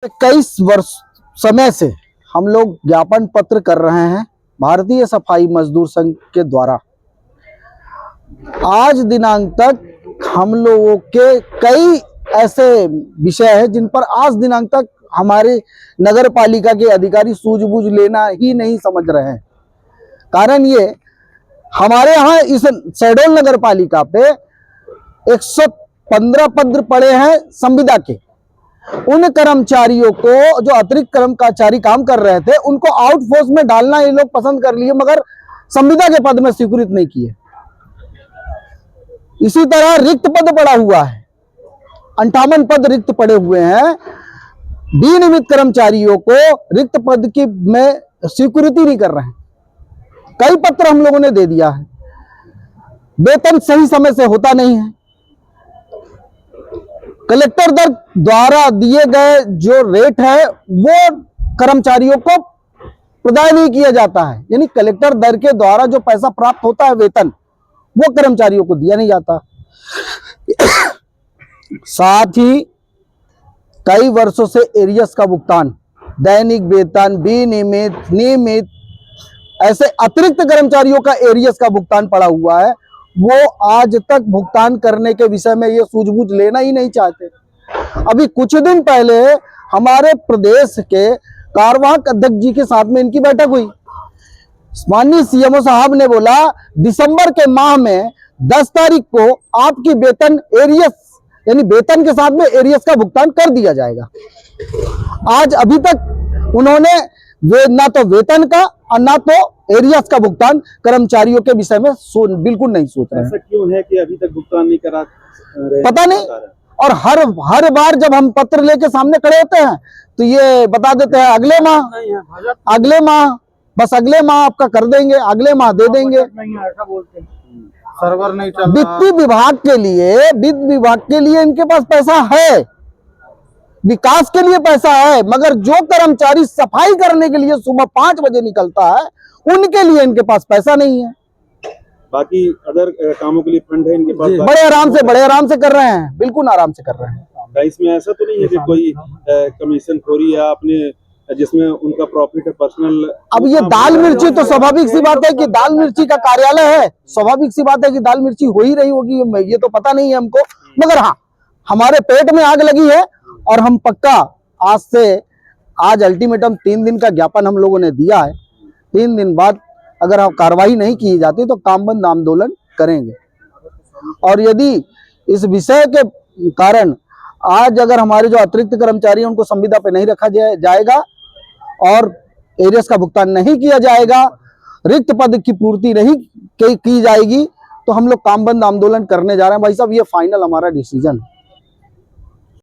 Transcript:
21 वर्ष समय से हम लोग ज्ञापन पत्र कर रहे हैं भारतीय सफाई मजदूर संघ के द्वारा। आज दिनांक तक हम लोगों के कई ऐसे विषय हैं जिन पर आज दिनांक तक हमारे नगर पालिका के अधिकारी सूझबूझ लेना ही नहीं समझ रहे हैं। कारण ये, हमारे यहाँ इस शहडोल नगर पालिका पे 115 पद पड़े हैं संविदा के। उन कर्मचारियों को जो अतिरिक्त कर्मचारी काम कर रहे थे उनको आउटफोर्स में डालना ये लोग पसंद कर लिए, मगर संविदा के पद में स्वीकृत नहीं किए। इसी तरह रिक्त पद पड़ा हुआ है, 58 पद रिक्त पड़े हुए हैं। विनियमित कर्मचारियों को रिक्त पद की में स्वीकृति नहीं कर रहे हैं। कई पत्र हम लोगों ने दे दिया है। वेतन सही समय से होता नहीं है। कलेक्टर दर द्वारा दिए गए जो रेट है वो कर्मचारियों को प्रदान नहीं किया जाता है, यानी कलेक्टर दर के द्वारा जो पैसा प्राप्त होता है वेतन, वो कर्मचारियों को दिया नहीं जाता। साथ ही कई वर्षों से एरियस का भुगतान, दैनिक वेतन, विनियमित, नियमित, ऐसे अतिरिक्त कर्मचारियों का एरियस का भुगतान पड़ा हुआ है। वो आज तक भुगतान करने के विषय में ये सूझबूझ लेना ही नहीं चाहते। अभी कुछ दिन पहले हमारे प्रदेश के कार्यवाहक अध्यक्ष जी के साथ में इनकी बैठक हुई। माननीय सीएमओ साहब ने बोला दिसंबर के माह में 10 तारीख को आपकी वेतन एरियस, यानी वेतन के साथ में एरियस का भुगतान कर दिया जाएगा। आज अभी तक उन्होंने ना तो वेतन का और ना तो एरियस का भुगतान कर्मचारियों के विषय में बिल्कुल नहीं सोच रहे हैं। ऐसा क्यों है कि अभी तक भुगतान नहीं करा रहे? पता नहीं। और हर बार जब हम पत्र लेके सामने खड़े होते हैं तो ये बता देते हैं अगले माह, बस अगले माह आपका कर देंगे, अगले माह दे देंगे। ऐसा बोलते हैं, सर्वर नहीं चल रहा। वित्त विभाग के लिए इनके पास पैसा है, विकास के लिए पैसा है, मगर जो कर्मचारी सफाई करने के लिए सुबह 5 बजे निकलता है उनके लिए इनके पास पैसा नहीं है। बाकी अदर कामों के लिए फंड है इनके पास, बड़े आराम से कर रहे हैं, बिल्कुल आराम से कर रहे हैं। इसमें ऐसा तो नहीं है कि कोई कमीशन खोरी या अपने जिसमें उनका प्रॉफिट है पर्सनल? अब ये दाल मिर्ची तो स्वाभाविक सी बात है कि दाल मिर्ची का कार्यालय है, स्वाभाविक सी बात है कि दाल मिर्ची हो ही रही होगी, ये तो पता नहीं है हमको। मगर हाँ, हमारे पेट में आग लगी है और हम पक्का आज अल्टीमेटम 3 दिन का ज्ञापन हम लोगों ने दिया है। 3 दिन बाद अगर कार्रवाई नहीं की जाती तो काम बंद आंदोलन करेंगे। और यदि इस विषय के कारण आज अगर हमारे जो अतिरिक्त कर्मचारी हैं उनको संविदा पे नहीं रखा जाएगा और एरियस का भुगतान नहीं किया जाएगा, रिक्त पद की पूर्ति नहीं की जाएगी, तो हम लोग काम बंद आंदोलन करने जा रहे हैं। भाई साहब, ये फाइनल हमारा डिसीजन है।